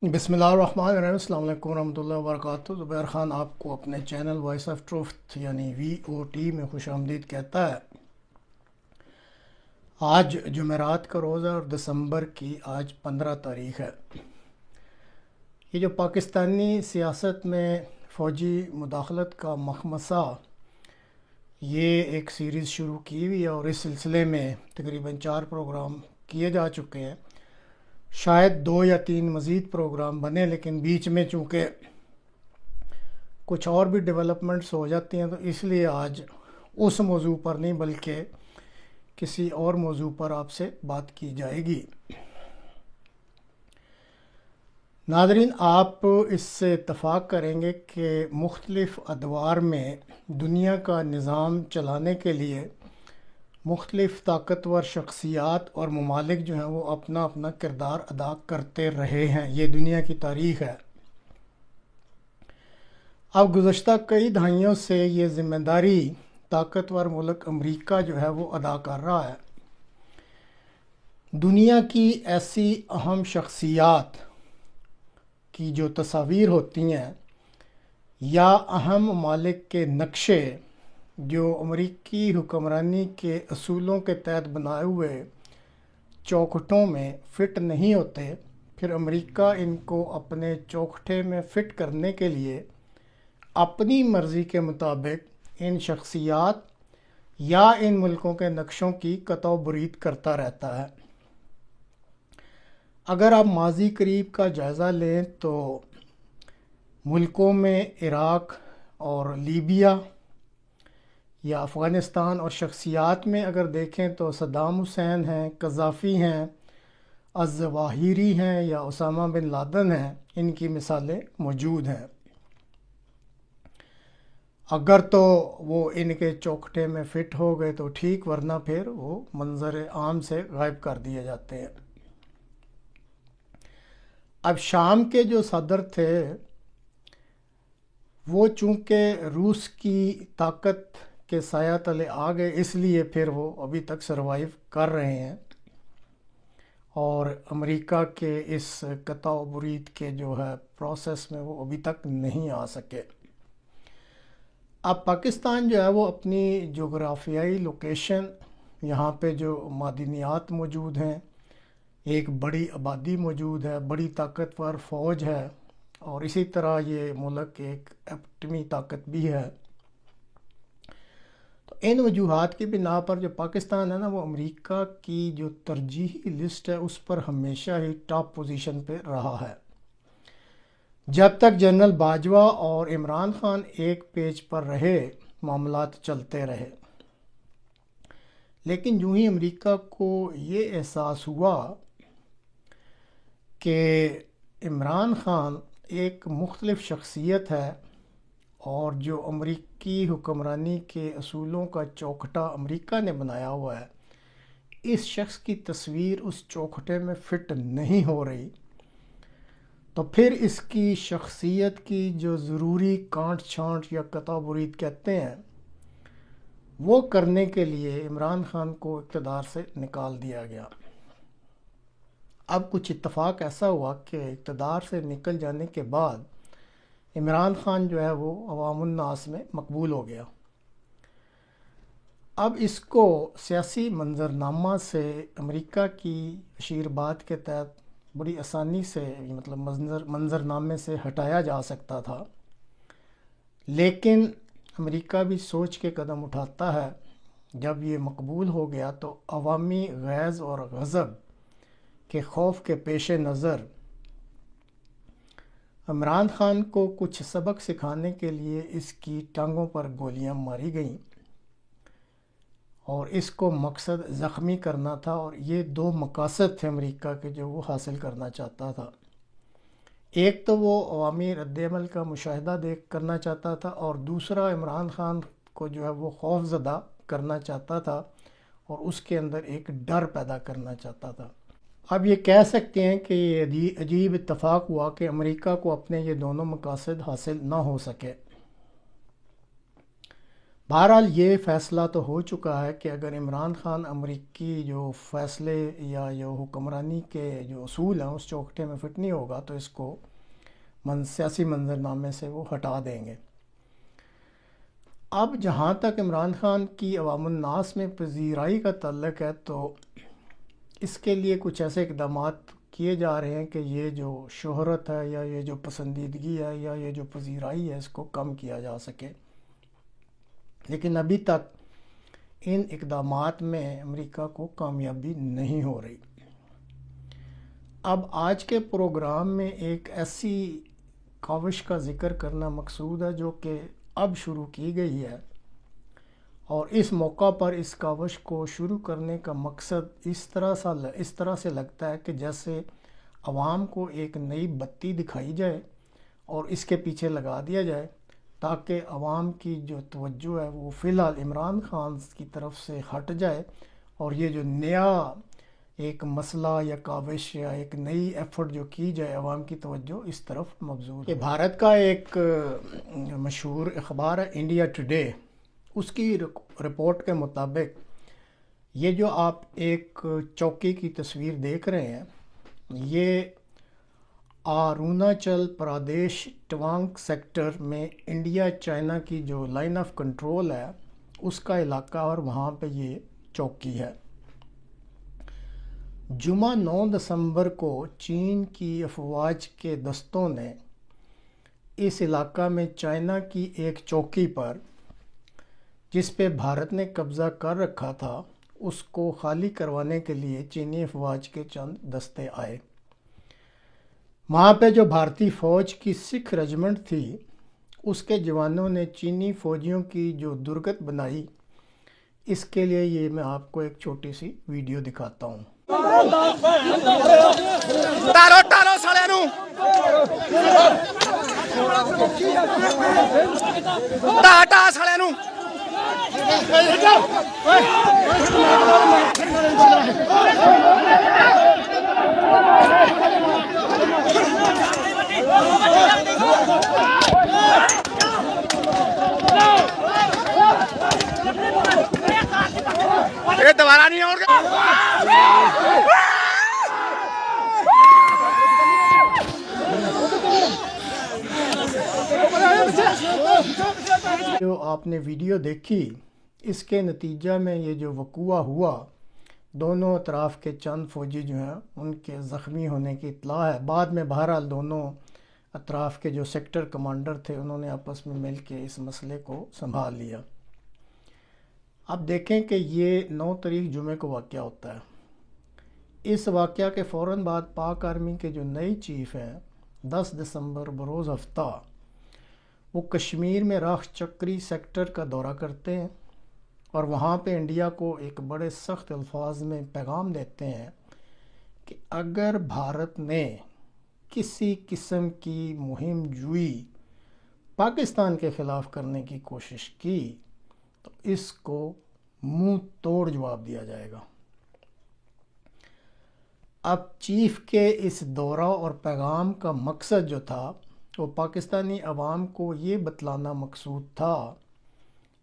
بسم اللہ الرحمن الرحیم۔ السلام علیکم ورحمۃ اللہ وبرکاتہ۔ زبیر خان آپ کو اپنے چینل وائس آف ٹروتھ یعنی VOT میں خوش آمدید کہتا ہے۔ آج جمعرات کا روز ہے اور دسمبر کی آج 15 تاریخ ہے۔ یہ جو پاکستانی سیاست میں فوجی مداخلت کا مخمصہ، یہ ایک سیریز شروع کی ہوئی ہے اور اس سلسلے میں تقریباً 4 پروگرام کیے جا چکے ہیں۔ شاید 2 یا 3 مزید پروگرام بنے، لیکن بیچ میں چونکہ کچھ اور بھی ڈیولپمنٹس ہو جاتی ہیں تو اس لیے آج اس موضوع پر نہیں بلکہ کسی اور موضوع پر آپ سے بات کی جائے گی۔ ناظرین، آپ اس سے اتفاق کریں گے کہ مختلف ادوار میں دنیا کا نظام چلانے کے لیے مختلف طاقتور شخصیات اور ممالک جو ہیں وہ اپنا اپنا کردار ادا کرتے رہے ہیں۔ یہ دنیا کی تاریخ ہے۔ اب گزشتہ کئی دہائیوں سے یہ ذمہ داری طاقتور ملک امریکہ جو ہے وہ ادا کر رہا ہے۔ دنیا کی ایسی اہم شخصیات کی جو تصاویر ہوتی ہیں یا اہم ممالک کے نقشے جو امریکی حکمرانی کے اصولوں کے تحت بنائے ہوئے چوکھٹوں میں فٹ نہیں ہوتے، پھر امریکہ ان کو اپنے چوکھٹے میں فٹ کرنے کے لیے اپنی مرضی کے مطابق ان شخصیات یا ان ملکوں کے نقشوں کی قطع و برید کرتا رہتا ہے۔ اگر آپ ماضی قریب کا جائزہ لیں تو ملکوں میں عراق اور لیبیا یا افغانستان اور شخصیات میں اگر دیکھیں تو صدام حسین ہیں، قذافی ہیں، الظواہری ہیں یا اسامہ بن لادن ہیں، ان کی مثالیں موجود ہیں۔ اگر تو وہ ان کے چوکھٹے میں فٹ ہو گئے تو ٹھیک، ورنہ پھر وہ منظر عام سے غائب کر دیے جاتے ہیں۔ اب شام کے جو صدر تھے وہ چونکہ روس کی طاقت کے سایہ تلے آ گئے، اس لیے پھر وہ ابھی تک سروائیو کر رہے ہیں اور امریکہ کے اس قطع و برید کے جو ہے پروسیس میں وہ ابھی تک نہیں آ سکے۔ اب پاکستان جو ہے وہ اپنی جغرافیائی لوکیشن، یہاں پہ جو معدنیات موجود ہیں، ایک بڑی آبادی موجود ہے، بڑی طاقتور فوج ہے اور اسی طرح یہ ملک ایک ایٹمی طاقت بھی ہے۔ تو ان وجوہات کی بنا پر جو پاکستان ہے نا، وہ امریکہ کی جو ترجیحی لسٹ ہے اس پر ہمیشہ ہی ٹاپ پوزیشن پہ رہا ہے۔ جب تک جنرل باجوہ اور عمران خان ایک پیج پر رہے، معاملات چلتے رہے۔ لیکن جو ہی امریکہ کو یہ احساس ہوا کہ عمران خان ایک مختلف شخصیت ہے اور جو امریکی حکمرانی کے اصولوں کا چوکھٹا امریکہ نے بنایا ہوا ہے، اس شخص کی تصویر اس چوکھٹے میں فٹ نہیں ہو رہی، تو پھر اس کی شخصیت کی جو ضروری کانٹ چھانٹ یا قطع برید کہتے ہیں وہ کرنے کے لیے عمران خان کو اقتدار سے نکال دیا گیا۔ اب کچھ اتفاق ایسا ہوا کہ اقتدار سے نکل جانے کے بعد عمران خان جو ہے وہ عوام الناس میں مقبول ہو گیا۔ اب اس کو سیاسی منظرنامہ سے امریکہ کی اشیرباد کے تحت بڑی آسانی سے مطلب منظرنامے سے ہٹایا جا سکتا تھا، لیکن امریکہ بھی سوچ کے قدم اٹھاتا ہے۔ جب یہ مقبول ہو گیا تو عوامی غیظ اور غضب کے خوف کے پیش نظر عمران خان کو کچھ سبق سکھانے کے لیے اس کی ٹانگوں پر گولیاں ماری گئیں اور اس کو مقصد زخمی کرنا تھا، اور یہ 2 مقاصد تھے امریکہ کے جو وہ حاصل کرنا چاہتا تھا۔ ایک تو وہ عوامی رد عمل کا مشاہدہ کرنا چاہتا تھا اور دوسرا عمران خان کو جو ہے وہ خوف زدہ کرنا چاہتا تھا اور اس کے اندر ایک ڈر پیدا کرنا چاہتا تھا۔ اب یہ کہہ سکتے ہیں کہ یہ عجیب اتفاق ہوا کہ امریکہ کو اپنے یہ دونوں مقاصد حاصل نہ ہو سکے۔ بہرحال یہ فیصلہ تو ہو چکا ہے کہ اگر عمران خان امریکی جو فیصلے یا جو حکمرانی کے جو اصول ہیں اس چوکھٹے میں فٹ نہیں ہوگا تو اس کو سیاسی منظرنامے سے وہ ہٹا دیں گے۔ اب جہاں تک عمران خان کی عوام الناس میں پذیرائی کا تعلق ہے تو اس کے لیے کچھ ایسے اقدامات کیے جا رہے ہیں کہ یہ جو شہرت ہے یا یہ جو پسندیدگی ہے یا یہ جو پذیرائی ہے اس کو کم کیا جا سکے، لیکن ابھی تک ان اقدامات میں امریکہ کو کامیابی نہیں ہو رہی۔ اب آج کے پروگرام میں ایک ایسی کاوش کا ذکر کرنا مقصود ہے جو کہ اب شروع کی گئی ہے، اور اس موقع پر اس کاوش کو شروع کرنے کا مقصد اس طرح سے لگتا ہے کہ جیسے عوام کو ایک نئی بتی دکھائی جائے اور اس کے پیچھے لگا دیا جائے تاکہ عوام کی جو توجہ ہے وہ فی الحال عمران خان کی طرف سے ہٹ جائے اور یہ جو نیا ایک مسئلہ یا کاوش یا ایک نئی ایفرٹ جو کی جائے عوام کی توجہ اس طرف مبذول ہے۔ بھارت کا ایک مشہور اخبار ہے انڈیا ٹوڈے، اس کی رپورٹ کے مطابق یہ جو آپ ایک چوکی کی تصویر دیکھ رہے ہیں یہ اروناچل پردیش ٹوانگ سیکٹر میں انڈیا چائنا کی جو لائن آف کنٹرول ہے اس کا علاقہ، اور وہاں پہ یہ چوکی ہے۔ جمعہ 9 دسمبر کو چین کی افواج کے دستوں نے اس علاقہ میں چائنا کی ایک چوکی پر جس پہ بھارت نے قبضہ کر رکھا تھا اس کو خالی کروانے کے لیے چینی افواج کے چند دستے آئے۔ وہاں پہ جو بھارتی فوج کی سکھ رجمنٹ تھی اس کے جوانوں نے چینی فوجیوں کی جو درگت بنائی، اس کے لیے یہ میں آپ کو ایک چھوٹی سی ویڈیو دکھاتا ہوں۔ ٹالو سالے نو ٹا سالے نو یہ دوبارہ نہیں ہوگا۔ جو آپ نے ویڈیو دیکھی اس کے نتیجہ میں یہ جو وقوع ہوا، دونوں اطراف کے چند فوجی جو ہیں ان کے زخمی ہونے کی اطلاع ہے۔ بعد میں بہرحال دونوں اطراف کے جو سیکٹر کمانڈر تھے انہوں نے آپس میں مل کے اس مسئلے کو سنبھال لیا۔ اب دیکھیں کہ یہ 9 تاریخ جمعے کو واقعہ ہوتا ہے۔ اس واقعہ کے فوراً بعد پاک آرمی کے جو نئی چیف ہیں 10 دسمبر بروز ہفتہ وہ کشمیر میں راکھ چکری سیکٹر کا دورہ کرتے ہیں اور وہاں پہ انڈیا کو ایک بڑے سخت الفاظ میں پیغام دیتے ہیں کہ اگر بھارت نے کسی قسم کی مہم جوئی پاکستان کے خلاف کرنے کی کوشش کی تو اس کو منہ توڑ جواب دیا جائے گا۔ اب چیف کے اس دورہ اور پیغام کا مقصد جو تھا وہ پاکستانی عوام کو یہ بتلانا مقصود تھا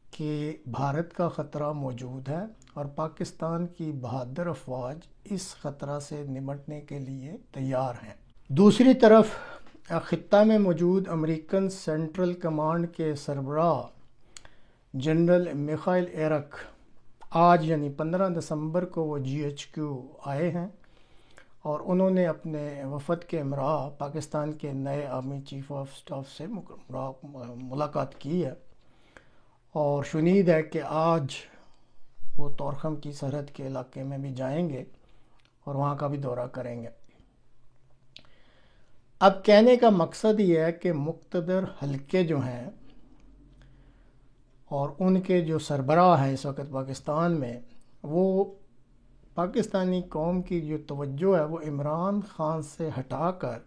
کہ بھارت کا خطرہ موجود ہے اور پاکستان کی بہادر افواج اس خطرہ سے نمٹنے کے لیے تیار ہیں۔ دوسری طرف خطہ میں موجود امریکن سینٹرل کمانڈ کے سربراہ جنرل میخائل ایرک آج یعنی 15 دسمبر کو وہ GHQ آئے ہیں اور انہوں نے اپنے وفد کے ہمراہ پاکستان کے نئے آرمی چیف آف اسٹاف سے ملاقات کی ہے، اور شنید ہے کہ آج وہ طورخم کی سرحد کے علاقے میں بھی جائیں گے اور وہاں کا بھی دورہ کریں گے۔ اب کہنے کا مقصد یہ ہے کہ مقتدر حلقے جو ہیں اور ان کے جو سربراہ ہیں اس وقت پاکستان میں، وہ پاکستانی قوم کی جو توجہ ہے وہ عمران خان سے ہٹا کر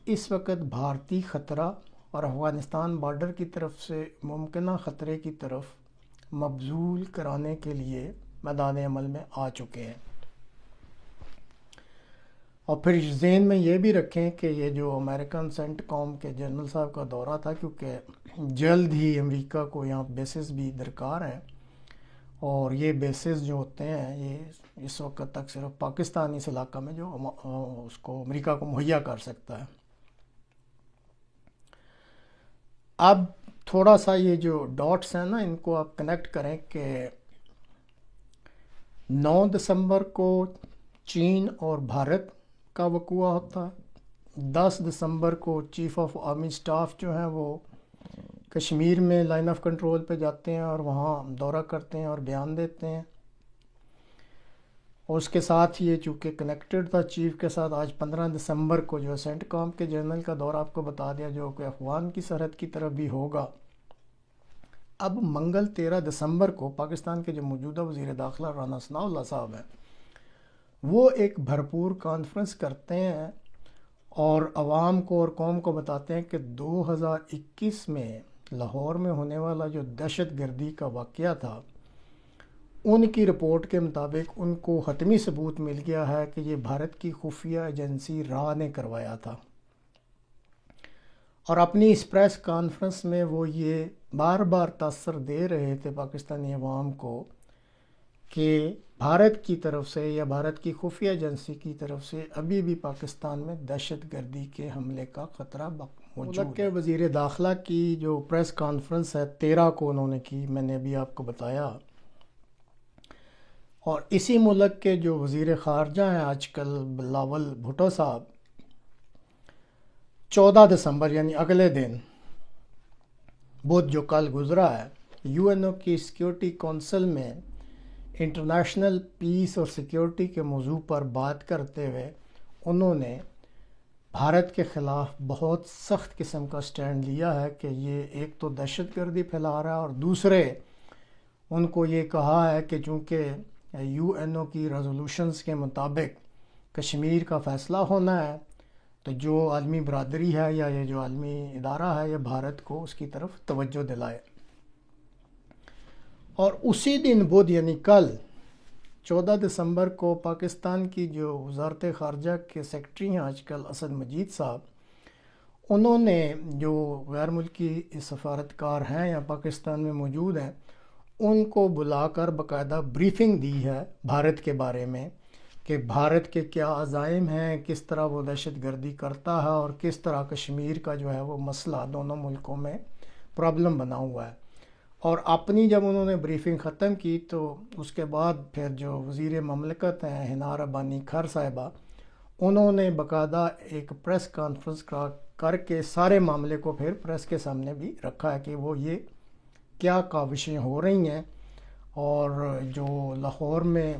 اس وقت بھارتی خطرہ اور افغانستان بارڈر کی طرف سے ممکنہ خطرے کی طرف مبذول کرانے کے لیے میدان عمل میں آ چکے ہیں۔ اور پھر ذہن میں یہ بھی رکھیں کہ یہ جو امریکن سینٹ کام کے جنرل صاحب کا دورہ تھا، کیونکہ جلد ہی امریکہ کو یہاں بیسز بھی درکار ہیں، اور یہ بیسز جو ہوتے ہیں یہ اس وقت تک صرف پاکستان اس علاقہ میں جو اس کو امریکہ کو مہیا کر سکتا ہے۔ اب تھوڑا سا یہ جو ڈاٹس ہیں نا، ان کو آپ کنیکٹ کریں کہ 9 دسمبر کو چین اور بھارت کا وقوع ہوتا ہے، 10 دسمبر کو چیف آف آرمی سٹاف جو ہیں وہ کشمیر میں لائن آف کنٹرول پہ جاتے ہیں اور وہاں دورہ کرتے ہیں اور بیان دیتے ہیں، اور اس کے ساتھ یہ چونکہ کنیکٹڈ تھا چیف کے ساتھ، آج 15 دسمبر کو جو سینٹ کام کے جنرل کا دورہ آپ کو بتا دیا جو کہ افغان کی سرحد کی طرف بھی ہوگا۔ اب منگل 13 دسمبر کو پاکستان کے جو موجودہ وزیر داخلہ رانا ثناء اللہ صاحب ہیں، وہ ایک بھرپور کانفرنس کرتے ہیں اور عوام کو اور قوم کو بتاتے ہیں کہ 2021 میں لاہور میں ہونے والا جو دہشت گردی کا واقعہ تھا، ان کی رپورٹ کے مطابق ان کو حتمی ثبوت مل گیا ہے کہ یہ بھارت کی خفیہ ایجنسی را نے کروایا تھا، اور اپنی اس پریس کانفرنس میں وہ یہ بار بار تاثر دے رہے تھے پاکستانی عوام کو کہ بھارت کی طرف سے یا بھارت کی خفیہ ایجنسی کی طرف سے ابھی بھی پاکستان میں دہشت گردی کے حملے کا خطرہ موجود ہے۔ ملک کے وزیر داخلہ کی جو پریس کانفرنس ہے 13 کو انہوں نے کی، میں نے ابھی آپ کو بتایا، اور اسی ملک کے جو وزیر خارجہ ہیں آج کل بلاول بھٹو صاحب، 14 دسمبر یعنی اگلے دن بدھ جو کل گزرا ہے، یو این او کی سیکیورٹی کونسل میں انٹرنیشنل پیس اور سیکیورٹی کے موضوع پر بات کرتے ہوئے انہوں نے بھارت کے خلاف بہت سخت قسم کا سٹینڈ لیا ہے کہ یہ ایک تو دہشت گردی پھیلا رہا ہے، اور دوسرے ان کو یہ کہا ہے کہ چونکہ یو این او کی ریزولوشنز کے مطابق کشمیر کا فیصلہ ہونا ہے، تو جو عالمی برادری ہے یا یہ جو عالمی ادارہ ہے یہ بھارت کو اس کی طرف توجہ دلائے۔ اور اسی دن بدھ یعنی کل 14 دسمبر کو پاکستان کی جو وزارت خارجہ کے سیکرٹری ہیں آج کل اسد مجید صاحب، انہوں نے جو غیر ملکی سفارتکار ہیں یا پاکستان میں موجود ہیں ان کو بلا کر باقاعدہ بریفنگ دی ہے بھارت کے بارے میں کہ بھارت کے کیا عزائم ہیں، کس طرح وہ دہشت گردی کرتا ہے، اور کس طرح کشمیر کا جو ہے وہ مسئلہ دونوں ملکوں میں پرابلم بنا ہوا ہے۔ اور اپنی جب انہوں نے بریفنگ ختم کی تو اس کے بعد پھر جو وزیر مملکت ہیں حنا ربانی کھر صاحبہ، انہوں نے باقاعدہ ایک پریس کانفرنس کر کے سارے معاملے کو پھر پریس کے سامنے بھی رکھا ہے کہ وہ یہ کیا کاوشیں ہو رہی ہیں، اور جو لاہور میں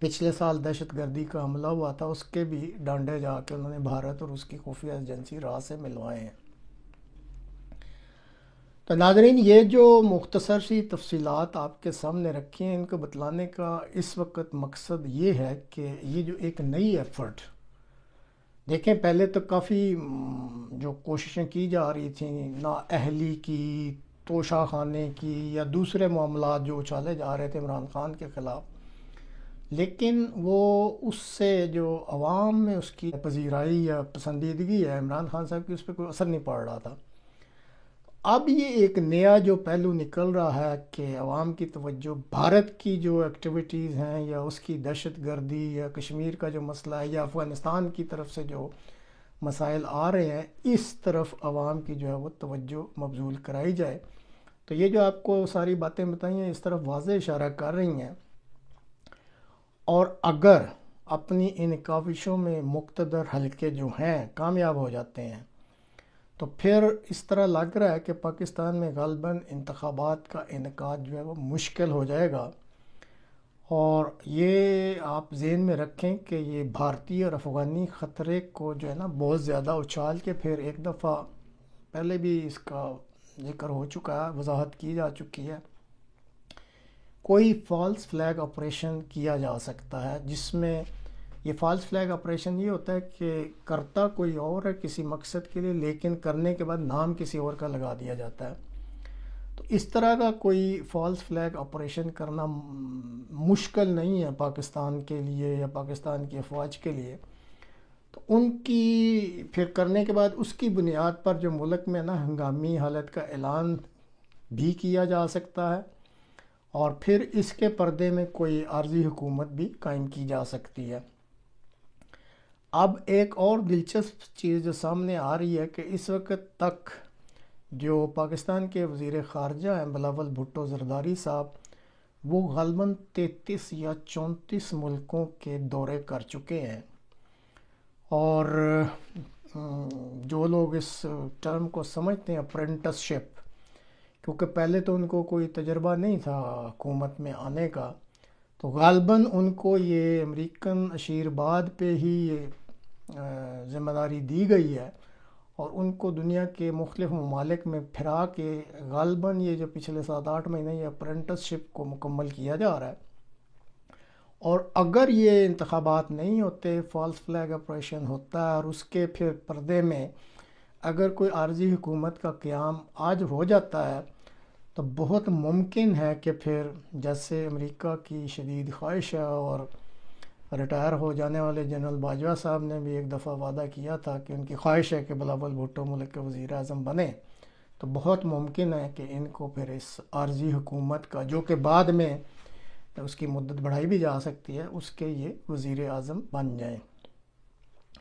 پچھلے سال دہشت گردی کا حملہ ہوا تھا اس کے بھی ڈانڈے جا کے انہوں نے بھارت اور اس کی خفیہ ایجنسی را سے ملوائے ہیں۔ تو ناظرین، یہ جو مختصر سی تفصیلات آپ کے سامنے رکھی ہیں ان کو بتلانے کا اس وقت مقصد یہ ہے کہ یہ جو ایک نئی ایفرٹ، دیکھیں پہلے تو کافی جو کوششیں کی جا رہی تھیں نا اہلی کی، توشہ خانے کی، یا دوسرے معاملات جو اچھالے جا رہے تھے عمران خان کے خلاف، لیکن وہ اس سے جو عوام میں اس کی پذیرائی یا پسندیدگی ہے عمران خان صاحب کی، اس پہ کوئی اثر نہیں پڑ رہا تھا۔ اب یہ ایک نیا جو پہلو نکل رہا ہے کہ عوام کی توجہ بھارت کی جو ایکٹیویٹیز ہیں یا اس کی دہشت گردی یا کشمیر کا جو مسئلہ ہے یا افغانستان کی طرف سے جو مسائل آ رہے ہیں اس طرف عوام کی جو ہے وہ توجہ مبذول کرائی جائے۔ تو یہ جو آپ کو ساری باتیں بتائی ہیں اس طرف واضح اشارہ کر رہی ہیں، اور اگر اپنی ان کاوشوں میں مقتدر حلقے جو ہیں کامیاب ہو جاتے ہیں تو پھر اس طرح لگ رہا ہے کہ پاکستان میں غالباً انتخابات کا انعقاد جو ہے وہ مشکل ہو جائے گا، اور یہ آپ ذہن میں رکھیں کہ یہ بھارتی اور افغانی خطرے کو جو ہے نا بہت زیادہ اچھال کے پھر ایک دفعہ پہلے بھی اس کا ذکر ہو چکا ہے، وضاحت کی جا چکی ہے، کوئی فالس فلیگ آپریشن کیا جا سکتا ہے، جس میں یہ فالس فلیگ آپریشن یہ ہوتا ہے کہ کرتا کوئی اور ہے کسی مقصد کے لیے، لیکن کرنے کے بعد نام کسی اور کا لگا دیا جاتا ہے۔ تو اس طرح کا کوئی فالس فلیگ آپریشن کرنا مشکل نہیں ہے پاکستان کے لیے یا پاکستان کی افواج کے لیے۔ تو ان کی پھر کرنے کے بعد اس کی بنیاد پر جو ملک میں نا ہنگامی حالت کا اعلان بھی کیا جا سکتا ہے، اور پھر اس کے پردے میں کوئی عارضی حکومت بھی قائم کی جا سکتی ہے۔ اب ایک اور دلچسپ چیز جو سامنے آ رہی ہے کہ اس وقت تک جو پاکستان کے وزیر خارجہ ہیں بلاول بھٹو زرداری صاحب، وہ غالباً 33 یا 34 ملکوں کے دورے کر چکے ہیں، اور جو لوگ اس ٹرم کو سمجھتے ہیں اپرینٹس شپ، کیونکہ پہلے تو ان کو کوئی تجربہ نہیں تھا حکومت میں آنے کا، تو غالباً ان کو یہ امریکن اشیرباد پہ ہی یہ ذمہ داری دی گئی ہے، اور ان کو دنیا کے مختلف ممالک میں پھرا کے غالباً یہ جو پچھلے 7-8 مہینے یہ اپرینٹس شپ کو مکمل کیا جا رہا ہے۔ اور اگر یہ انتخابات نہیں ہوتے، فالس فلیگ آپریشن ہوتا ہے، اور اس کے پھر پردے میں اگر کوئی عارضی حکومت کا قیام آج ہو جاتا ہے، تو بہت ممکن ہے کہ پھر جیسے امریکہ کی شدید خواہش ہے، اور ریٹائر ہو جانے والے جنرل باجوہ صاحب نے بھی ایک دفعہ وعدہ کیا تھا کہ ان کی خواہش ہے کہ بلاول بھٹو ملک کے وزیر اعظم بنے، تو بہت ممکن ہے کہ ان کو پھر اس عارضی حکومت کا، جو کہ بعد میں اس کی مدت بڑھائی بھی جا سکتی ہے، اس کے یہ وزیر اعظم بن جائیں،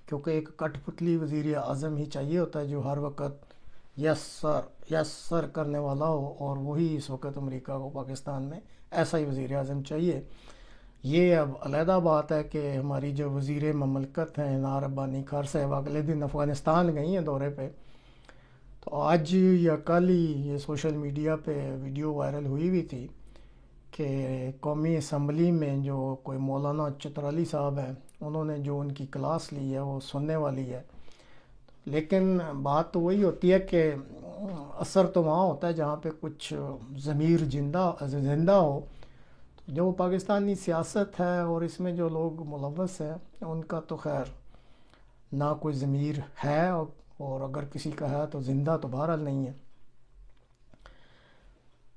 کیونکہ ایک کٹ پتلی وزیر اعظم ہی چاہیے ہوتا ہے جو ہر وقت یس سر کرنے والا ہو، اور وہی اس وقت امریکہ کو پاکستان میں ایسا ہی وزیر اعظم چاہیے۔ یہ اب علیحدہ بات ہے کہ ہماری جو وزیر مملکت ہیں نار ربانی خار صاحب اگلے دن افغانستان گئی ہیں دورے پہ، تو آج یا کل ہی یہ سوشل میڈیا پہ ویڈیو وائرل ہوئی ہوئی تھی کہ قومی اسمبلی میں جو کوئی مولانا چترالی صاحب ہیں، انہوں نے جو ان کی کلاس لی ہے وہ سننے والی ہے، لیکن بات تو وہی ہوتی ہے کہ اثر تو وہاں ہوتا ہے جہاں پہ کچھ ضمیر زندہ ہو۔ جو پاکستانی سیاست ہے اور اس میں جو لوگ ملوث ہیں، ان کا تو خیر نہ کوئی ضمیر ہے، اور اگر کسی کا ہے تو زندہ تو بہرحال نہیں ہے۔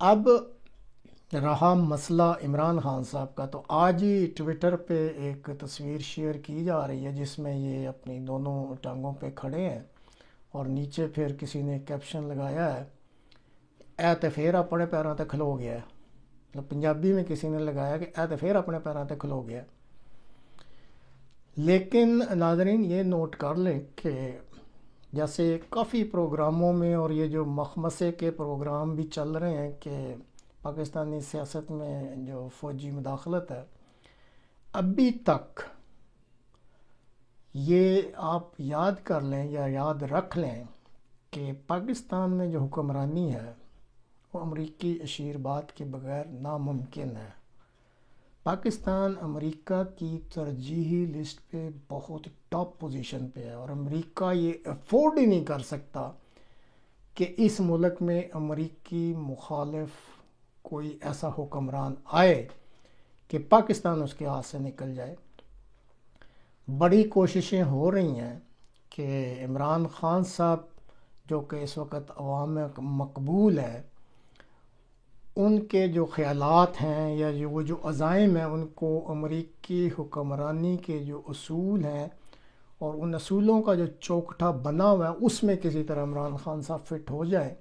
اب رہا مسئلہ عمران خان صاحب کا، تو آج ہی ٹویٹر پہ ایک تصویر شیئر کی جا رہی ہے جس میں یہ اپنی دونوں ٹانگوں پہ کھڑے ہیں، اور نیچے پھر کسی نے کیپشن لگایا ہے، اے تے پھر اپنے پیروں تے کھلو گیا ہے، مطلب پنجابی میں کسی نے لگایا کہ اے تے پھر اپنے پیروں تے کھلو گیا۔ لیکن ناظرین یہ نوٹ کر لیں کہ جیسے کافی پروگراموں میں، اور یہ جو مخمصے کے پروگرام بھی چل رہے ہیں کہ پاکستانی سیاست میں جو فوجی مداخلت ہے، ابھی تک یہ آپ یاد کر لیں یا یاد رکھ لیں کہ پاکستان میں جو حکمرانی ہے وہ امریکی اشیرباد کے بغیر ناممکن ہے۔ پاکستان امریکہ کی ترجیحی لسٹ پہ بہت ٹاپ پوزیشن پہ ہے، اور امریکہ یہ افورڈ ہی نہیں کر سکتا کہ اس ملک میں امریکی مخالف کوئی ایسا حکمران آئے کہ پاکستان اس کے ہاتھ سے نکل جائے۔ بڑی کوششیں ہو رہی ہیں کہ عمران خان صاحب جو کہ اس وقت عوام میں مقبول ہے، ان کے جو خیالات ہیں یا وہ جو عزائم ہیں، ان کو امریکی حکمرانی کے جو اصول ہیں اور ان اصولوں کا جو چوکٹا بنا ہوا ہے، اس میں کسی طرح عمران خان صاحب فٹ ہو جائیں۔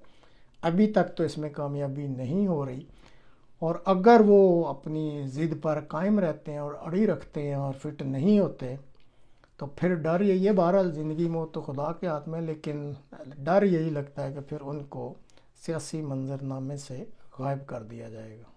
ابھی تک تو اس میں کامیابی نہیں ہو رہی، اور اگر وہ اپنی ضد پر قائم رہتے ہیں اور اڑی رکھتے ہیں اور فٹ نہیں ہوتے، تو پھر ڈر یہی ہے، بہرحال زندگی موت تو خدا کے ہاتھ میں، لیکن ڈر یہی لگتا ہے کہ پھر ان کو سیاسی منظرنامے سے غائب کر دیا جائے گا۔